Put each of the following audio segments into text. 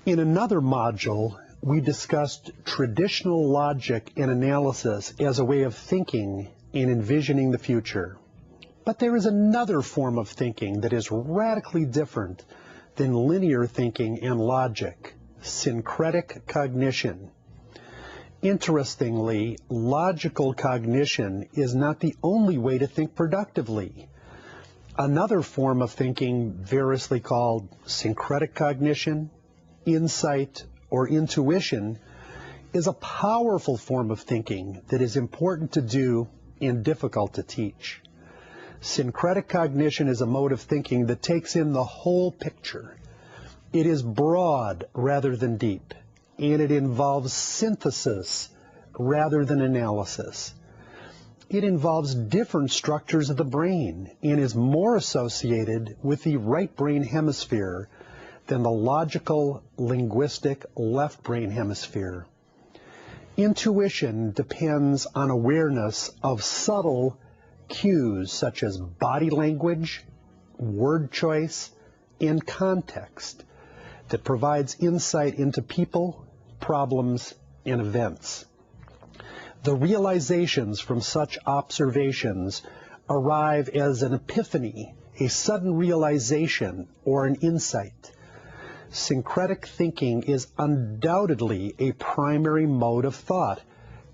In another module, we discussed traditional logic and analysis as a way of thinking and envisioning the future. But there is another form of thinking that is radically different than linear thinking and logic: syncretic cognition. Interestingly, logical cognition is not the only way to think productively. Another form of thinking, variously called syncretic cognition, insight, or intuition, is a powerful form of thinking that is important to do and difficult to teach. Syncretic cognition is a mode of thinking that takes in the whole picture. It is broad rather than deep, and it involves synthesis rather than analysis. It involves different structures of the brain and is more associated with the right brain hemisphere than the logical, linguistic left brain hemisphere. Intuition depends on awareness of subtle cues such as body language, word choice, and context that provides insight into people, problems, and events. The realizations from such observations arrive as an epiphany, a sudden realization, or an insight. Syncretic thinking is undoubtedly a primary mode of thought,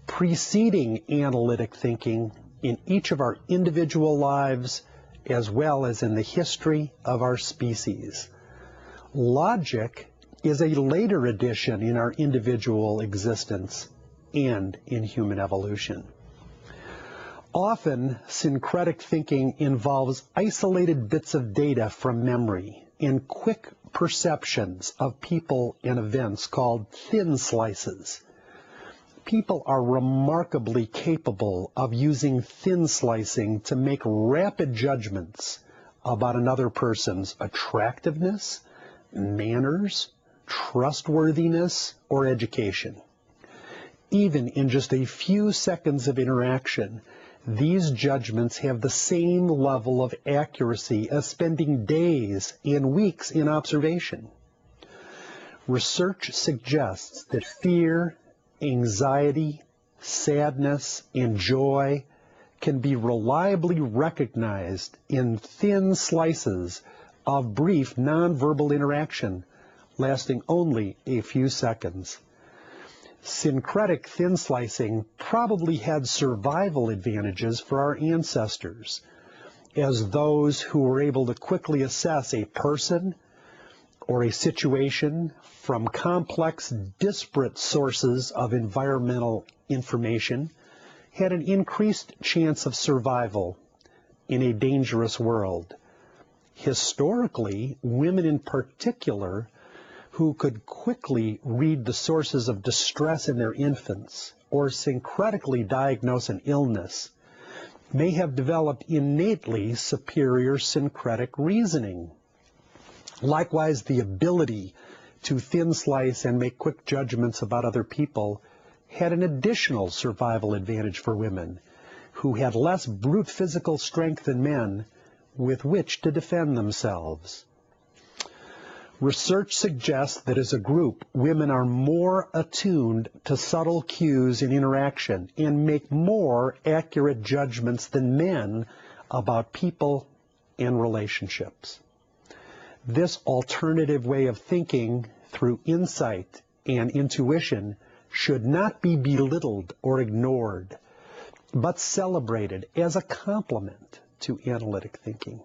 preceding analytic thinking in each of our individual lives as well as in the history of our species. Logic is a later addition in our individual existence and in human evolution. Often, syncretic thinking involves isolated bits of data from memory and quick perceptions of people and events called thin slices. People are remarkably capable of using thin slicing to make rapid judgments about another person's attractiveness, manners, trustworthiness, or education. Even in just a few seconds of interaction, these judgments have the same level of accuracy as spending days and weeks in observation. Research suggests that fear, anxiety, sadness, and joy can be reliably recognized in thin slices of brief nonverbal interaction lasting only a few seconds. Syncretic thin slicing probably had survival advantages for our ancestors, as those who were able to quickly assess a person or a situation from complex, disparate sources of environmental information had an increased chance of survival in a dangerous world. Historically, women in particular, who could quickly read the sources of distress in their infants or syncretically diagnose an illness, may have developed innately superior syncretic reasoning. Likewise, the ability to thin slice and make quick judgments about other people had an additional survival advantage for women, who had less brute physical strength than men with which to defend themselves. Research suggests that as a group, women are more attuned to subtle cues in interaction and make more accurate judgments than men about people and relationships. This alternative way of thinking through insight and intuition should not be belittled or ignored, but celebrated as a complement to analytic thinking.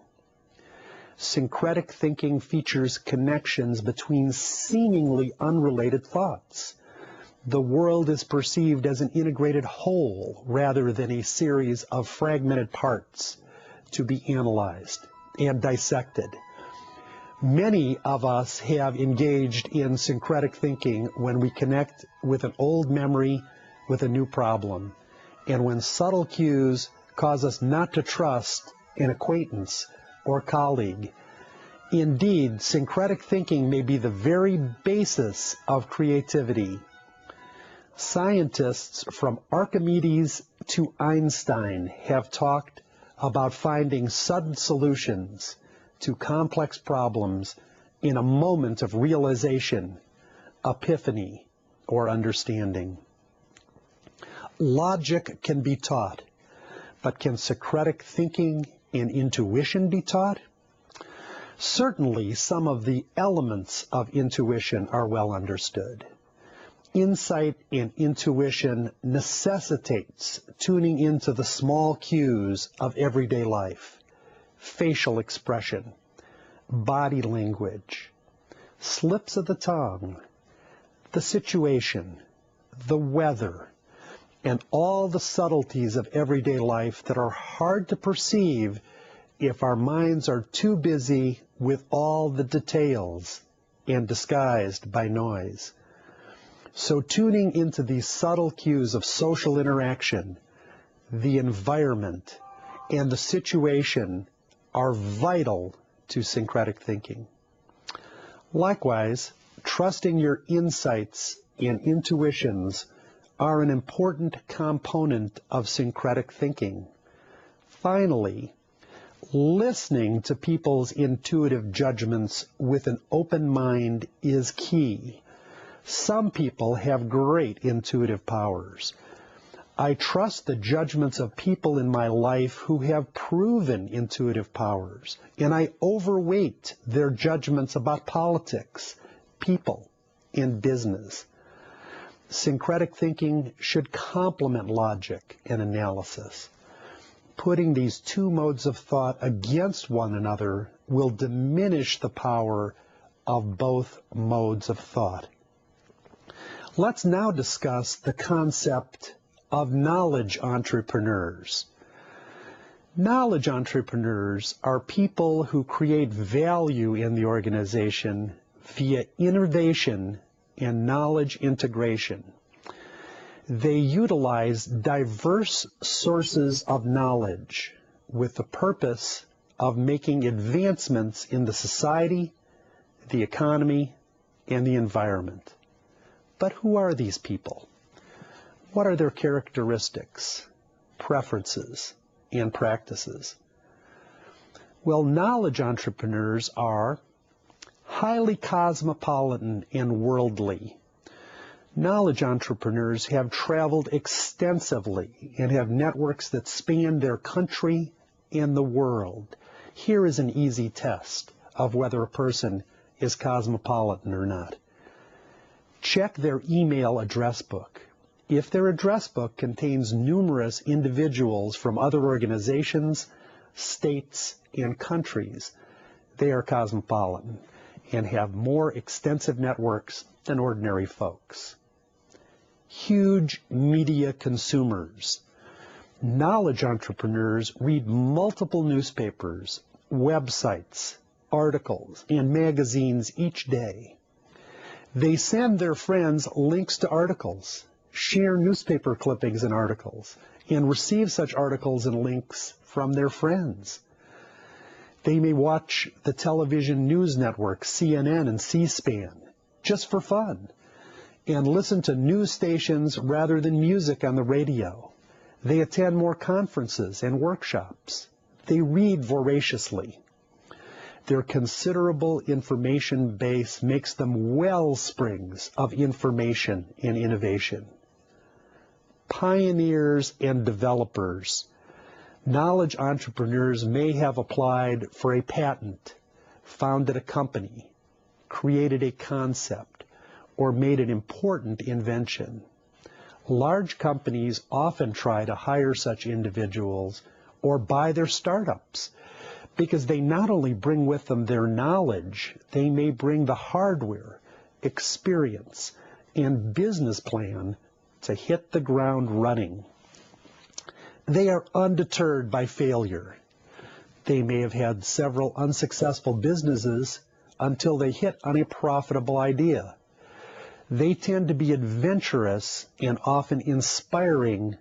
Syncretic thinking features connections between seemingly unrelated thoughts. The world is perceived as an integrated whole rather than a series of fragmented parts to be analyzed and dissected. Many of us have engaged in syncretic thinking when we connect with an old memory with a new problem, and when subtle cues cause us not to trust an acquaintance or colleague. Indeed, syncretic thinking may be the very basis of creativity. Scientists from Archimedes to Einstein have talked about finding sudden solutions to complex problems in a moment of realization epiphany, or understanding. Logic can be taught, but can Socratic thinking and intuition be taught? Certainly, some of the elements of intuition are well understood. Insight and intuition necessitates tuning into the small cues of everyday life, facial expression, body language, slips of the tongue, the situation, the weather, and all the subtleties of everyday life that are hard to perceive if our minds are too busy with all the details and disguised by noise. So tuning into these subtle cues of social interaction, the environment, and the situation are vital to syncretic thinking. Likewise, trusting your insights and intuitions are an important component of syncretic thinking. Finally, listening to people's intuitive judgments with an open mind is key. Some people have great intuitive powers. I trust the judgments of people in my life who have proven intuitive powers, and I overweight their judgments about politics, people, and business. Syncretic thinking should complement logic and analysis. Putting these two modes of thought against one another will diminish the power of both modes of thought. Let's now discuss the concept of knowledge entrepreneurs. Knowledge entrepreneurs are people who create value in the organization via innovation and knowledge integration. They utilize diverse sources of knowledge with the purpose of making advancements in the society, the economy, and the environment. But who are these people? What are their characteristics, preferences, and practices? Well, knowledge entrepreneurs are highly cosmopolitan and worldly. Knowledge entrepreneurs have traveled extensively and have networks that span their country and the world. Here is an easy test of whether a person is cosmopolitan or not. Check their email address book. If their address book contains numerous individuals from other organizations, states, and countries, they are cosmopolitan and have more extensive networks than ordinary folks. Huge media consumers. Knowledge entrepreneurs read multiple newspapers, websites, articles, and magazines each day. They send their friends links to articles, share newspaper clippings and articles, and receive such articles and links from their friends. They may watch the television news networks, CNN and C-SPAN, just for fun, and listen to news stations rather than music on the radio. They attend more conferences and workshops. They read voraciously. Their considerable information base makes them wellsprings of information and innovation. Pioneers and developers. Knowledge entrepreneurs may have applied for a patent, founded a company, created a concept, or made an important invention. Large companies often try to hire such individuals or buy their startups because they not only bring with them their knowledge, they may bring the hardware, experience, and business plan to hit the ground running. They are undeterred by failure. They may have had several unsuccessful businesses until they hit on a profitable idea. They tend to be adventurous and often inspiring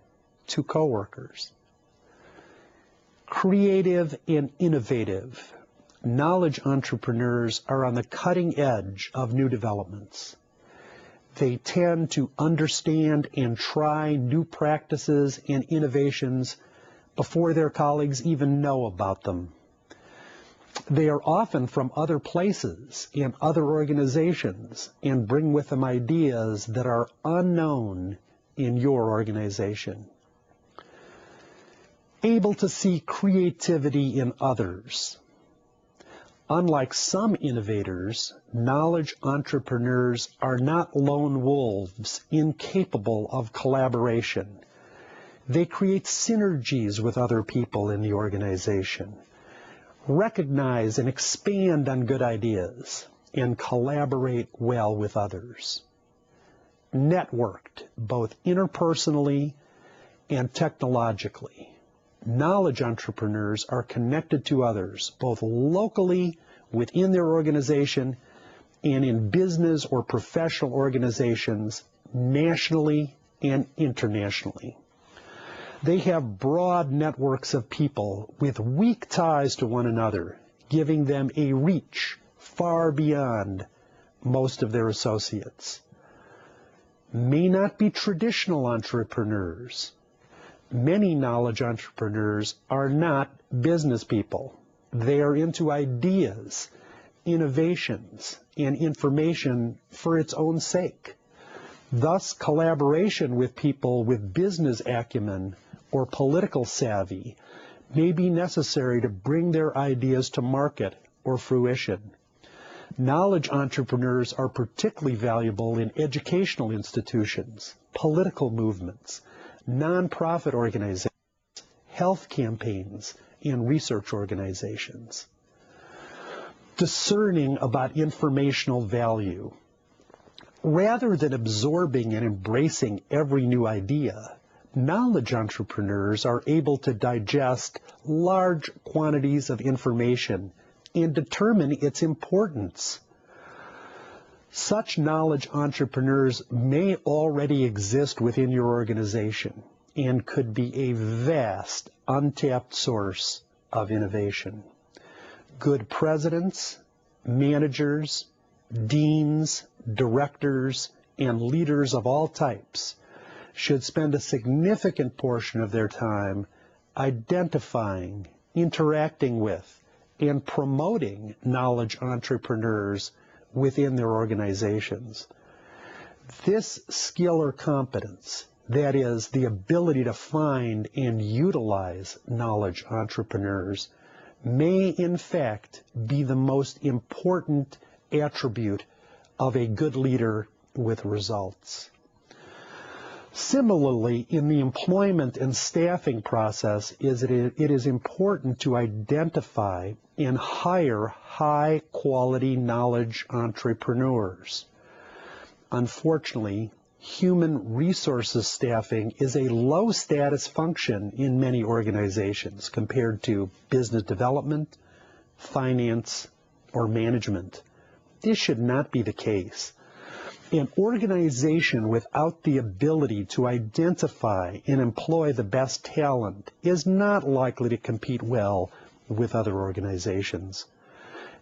to coworkers. Creative and innovative. Knowledge entrepreneurs are on the cutting edge of new developments. They tend to understand and try new practices and innovations before their colleagues even know about them. They are often from other places and other organizations and bring with them ideas that are unknown in your organization. Able to see creativity in others. Unlike some innovators, knowledge entrepreneurs are not lone wolves incapable of collaboration. They create synergies with other people in the organization, recognize and expand on good ideas, and collaborate well with others. Networked, both interpersonally and technologically. Knowledge entrepreneurs are connected to others, both locally within their organization and in business or professional organizations, nationally and internationally. They have broad networks of people with weak ties to one another, giving them a reach far beyond most of their associates. May not be traditional entrepreneurs. Many knowledge entrepreneurs are not business people. They are into ideas, innovations, and information for its own sake. Thus, collaboration with people with business acumen or political savvy may be necessary to bring their ideas to market or fruition. Knowledge entrepreneurs are particularly valuable in educational institutions, political movements, nonprofit organizations, health campaigns, and research organizations. Discerning about informational value. Rather than absorbing and embracing every new idea, knowledge entrepreneurs are able to digest large quantities of information and determine its importance. Such knowledge entrepreneurs may already exist within your organization and could be a vast, untapped source of innovation. Good presidents, managers, deans, directors, and leaders of all types should spend a significant portion of their time identifying, interacting with, and promoting knowledge entrepreneurs within their organizations. This skill or competence, that is, the ability to find and utilize knowledge entrepreneurs, may in fact be the most important attribute of a good leader with results. Similarly, in the employment and staffing process, it is important to identify and hire high-quality knowledge entrepreneurs. Unfortunately, human resources staffing is a low-status function in many organizations compared to business development, finance, or management. This should not be the case. An organization without the ability to identify and employ the best talent is not likely to compete well with other organizations.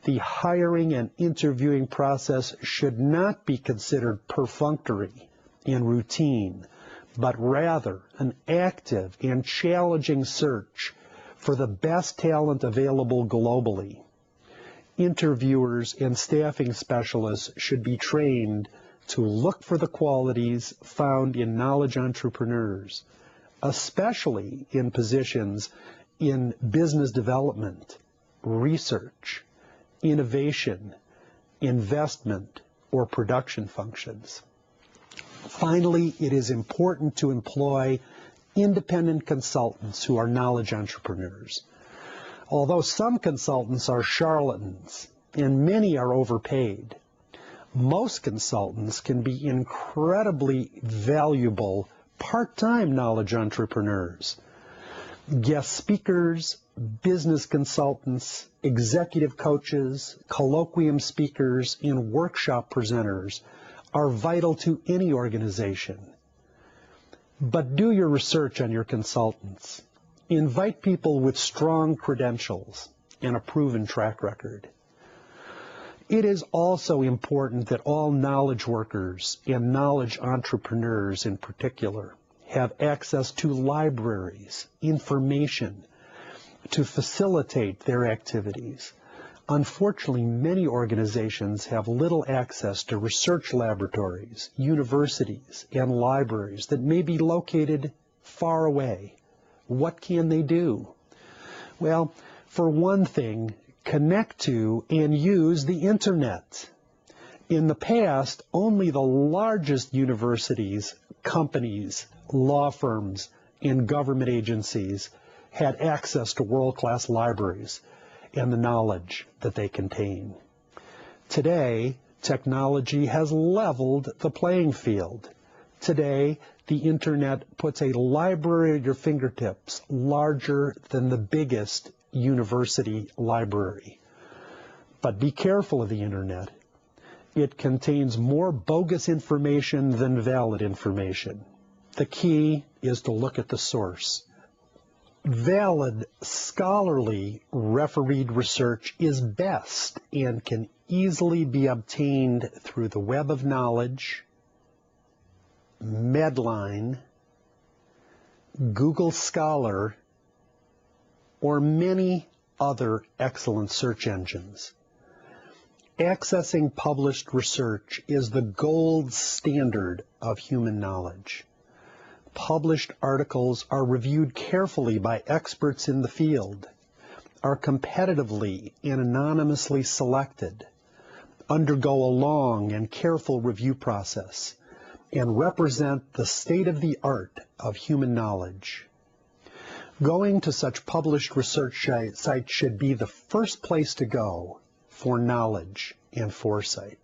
The hiring and interviewing process should not be considered perfunctory and routine, but rather an active and challenging search for the best talent available globally. Interviewers and staffing specialists should be trained to look for the qualities found in knowledge entrepreneurs, especially in positions in business development, research, innovation, investment, or production functions. Finally, it is important to employ independent consultants who are knowledge entrepreneurs. Although some consultants are charlatans and many are overpaid, most consultants can be incredibly valuable part-time knowledge entrepreneurs. Guest speakers, business consultants, executive coaches, colloquium speakers, and workshop presenters are vital to any organization. But do your research on your consultants. Invite people with strong credentials and a proven track record. It is also important that all knowledge workers and knowledge entrepreneurs in particular have access to libraries, information to facilitate their activities. Unfortunately, many organizations have little access to research laboratories, universities, and libraries that may be located far away. What can they do? Well, for one thing, connect to and use the internet. In the past, only the largest universities, companies, law firms, and government agencies had access to world-class libraries and the knowledge that they contain. Today, technology has leveled the playing field. Today, the internet puts a library at your fingertips larger than the biggest university library. But be careful of the internet. It contains more bogus information than valid information. The key is to look at the source. Valid, scholarly, refereed research is best and can easily be obtained through the web of knowledge, Medline, Google Scholar, or many other excellent search engines. Accessing published research is the gold standard of human knowledge. Published articles are reviewed carefully by experts in the field, are competitively and anonymously selected, undergo a long and careful review process, and represent the state-of-the-art of human knowledge. Going to such published research sites should be the first place to go for knowledge and foresight.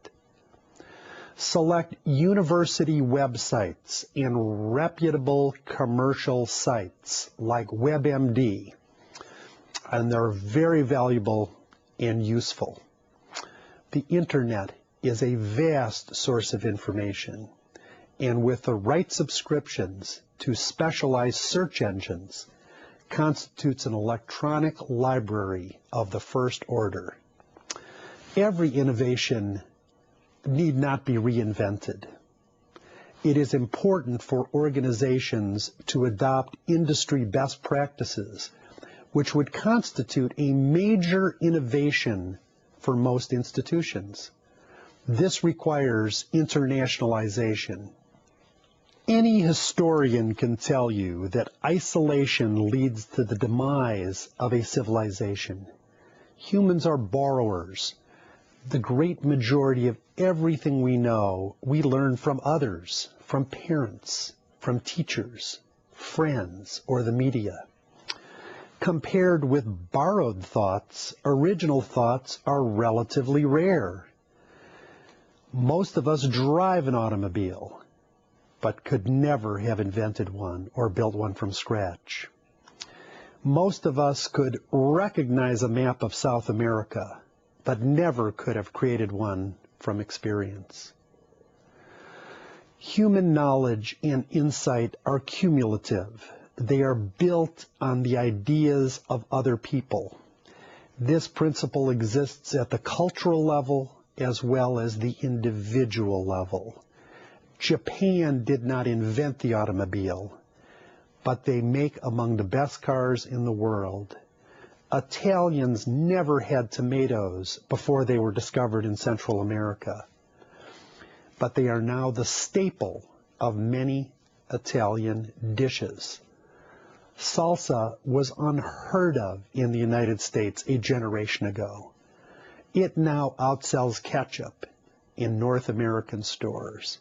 Select university websites and reputable commercial sites like WebMD, and they're very valuable and useful. The internet is a vast source of information, and with the right subscriptions to specialized search engines, constitutes an electronic library of the first order. Every innovation need not be reinvented. It is important for organizations to adopt industry best practices, which would constitute a major innovation for most institutions. This requires internationalization. Any historian can tell you that isolation leads to the demise of a civilization. Humans are borrowers. The great majority of everything we know, we learn from others, from parents, from teachers, friends, or the media. Compared with borrowed thoughts, original thoughts are relatively rare. Most of us drive an automobile, but could never have invented one or built one from scratch. Most of us could recognize a map of South America, but never could have created one from experience. Human knowledge and insight are cumulative. They are built on the ideas of other people. This principle exists at the cultural level as well as the individual level. Japan did not invent the automobile, but they make among the best cars in the world. Italians never had tomatoes before they were discovered in Central America, but they are now the staple of many Italian dishes. Salsa was unheard of in the United States a generation ago. It now outsells ketchup in North American stores.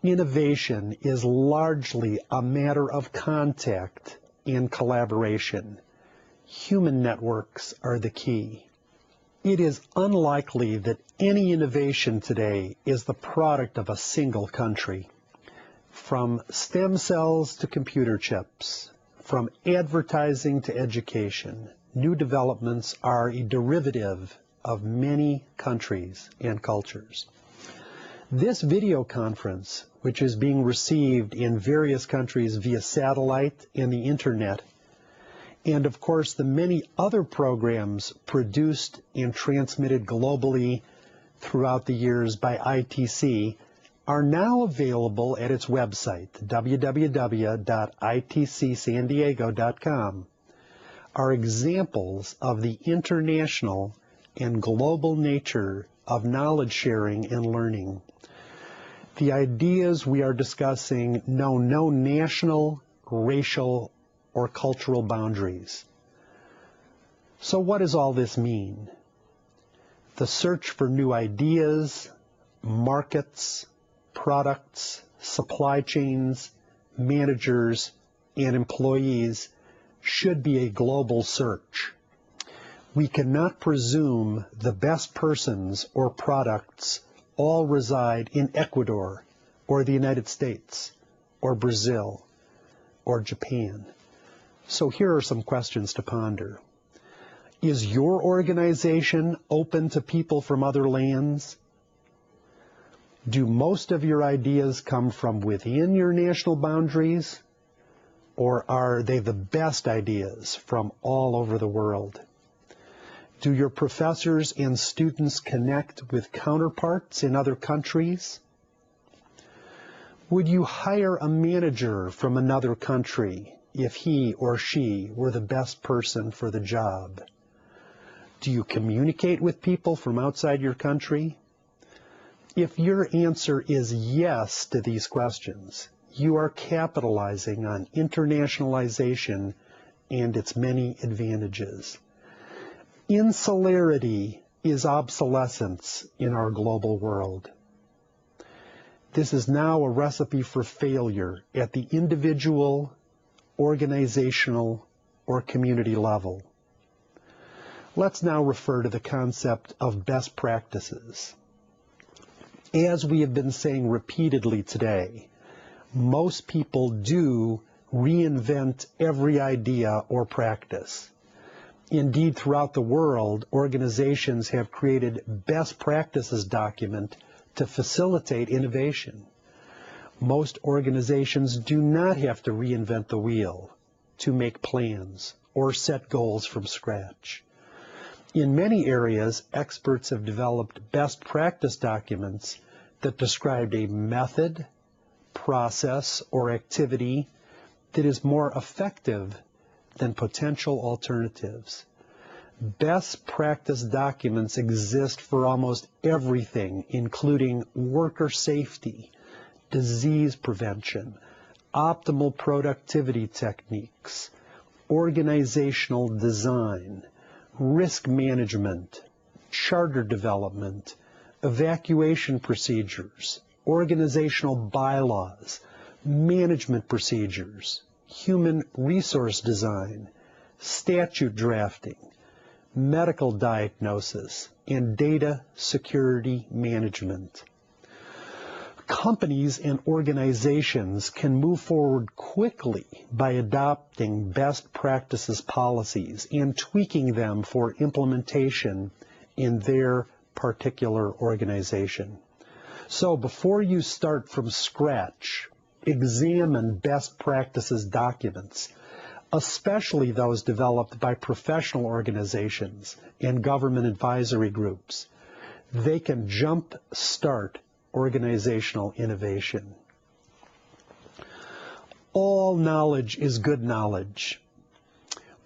Innovation is largely a matter of contact and collaboration. Human networks are the key. It is unlikely that any innovation today is the product of a single country. From stem cells to computer chips, from advertising to education, new developments are a derivative of many countries and cultures. This video conference, which is being received in various countries via satellite and the internet, and of course the many other programs produced and transmitted globally throughout the years by ITC, are now available at its website, www.itcsandiego.com, are examples of the international and global nature of knowledge sharing and learning. The ideas we are discussing know no national, racial, or cultural boundaries. So what does all this mean? The search for new ideas, markets, products, supply chains, managers, and employees should be a global search. We cannot presume the best persons or products all reside in Ecuador or the United States or Brazil or Japan. So here are some questions to ponder. Is your organization open to people from other lands? Do most of your ideas come from within your national boundaries, or are they the best ideas from all over the world? Do your professors and students connect with counterparts in other countries? Would you hire a manager from another country if he or she were the best person for the job? Do you communicate with people from outside your country? If your answer is yes to these questions, you are capitalizing on internationalization and its many advantages. Insularity is obsolescence in our global world. This is now a recipe for failure at the individual, organizational, or community level. Let's now refer to the concept of best practices. As we have been saying repeatedly today, most people do reinvent every idea or practice. Indeed, throughout the world, organizations have created best practices document to facilitate innovation. Most organizations do not have to reinvent the wheel to make plans or set goals from scratch. In many areas, experts have developed best practice documents that describe a method, process, or activity that is more effective than potential alternatives. Best practice documents exist for almost everything, including worker safety, disease prevention, optimal productivity techniques, organizational design, risk management, charter development, evacuation procedures, organizational bylaws, management procedures, human resource design, statute drafting, medical diagnosis, and data security management. Companies and organizations can move forward quickly by adopting best practices policies and tweaking them for implementation in their particular organization. So before you start from scratch, examine best practices documents, especially those developed by professional organizations and government advisory groups. They can jump-start organizational innovation. All knowledge is good knowledge.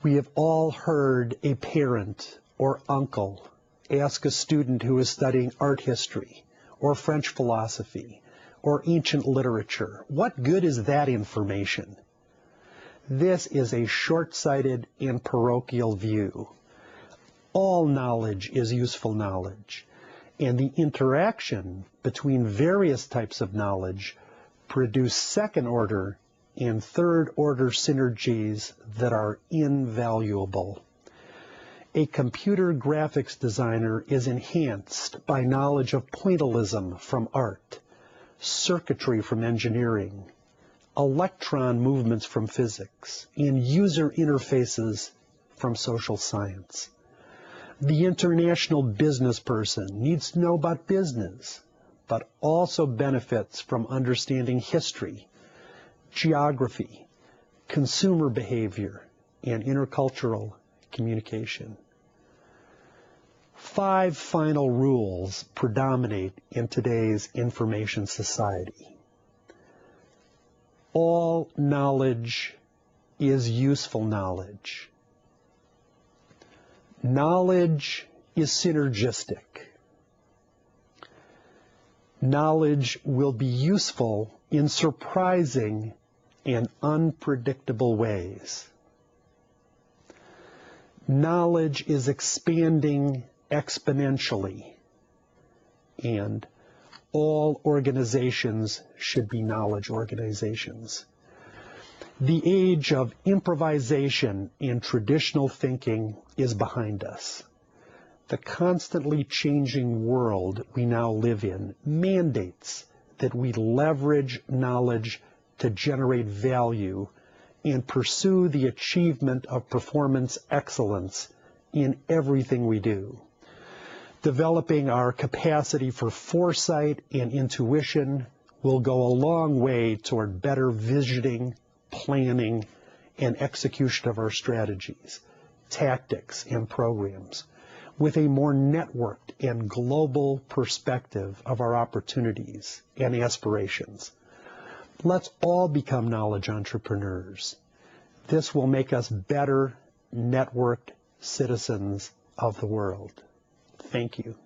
We have all heard a parent or uncle ask a student who is studying art history or French philosophy or ancient literature, what good is that information? This is a short-sighted and parochial view. All knowledge is useful knowledge, and the interaction between various types of knowledge produce second-order and third-order synergies that are invaluable. A computer graphics designer is enhanced by knowledge of pointillism from art, circuitry from engineering, electron movements from physics, and user interfaces from social science. The international business person needs to know about business, but also benefits from understanding history, geography, consumer behavior, and intercultural communication. 5 final rules predominate in today's information society. All knowledge is useful knowledge. Knowledge is synergistic. Knowledge will be useful in surprising and unpredictable ways. Knowledge is expanding exponentially, and all organizations should be knowledge organizations. The age of improvisation and traditional thinking is behind us. The constantly changing world we now live in mandates that we leverage knowledge to generate value and pursue the achievement of performance excellence in everything we do. Developing our capacity for foresight and intuition will go a long way toward better visioning, planning, and execution of our strategies, tactics, and programs, with a more networked and global perspective of our opportunities and aspirations. Let's all become knowledge entrepreneurs. This will make us better networked citizens of the world. Thank you.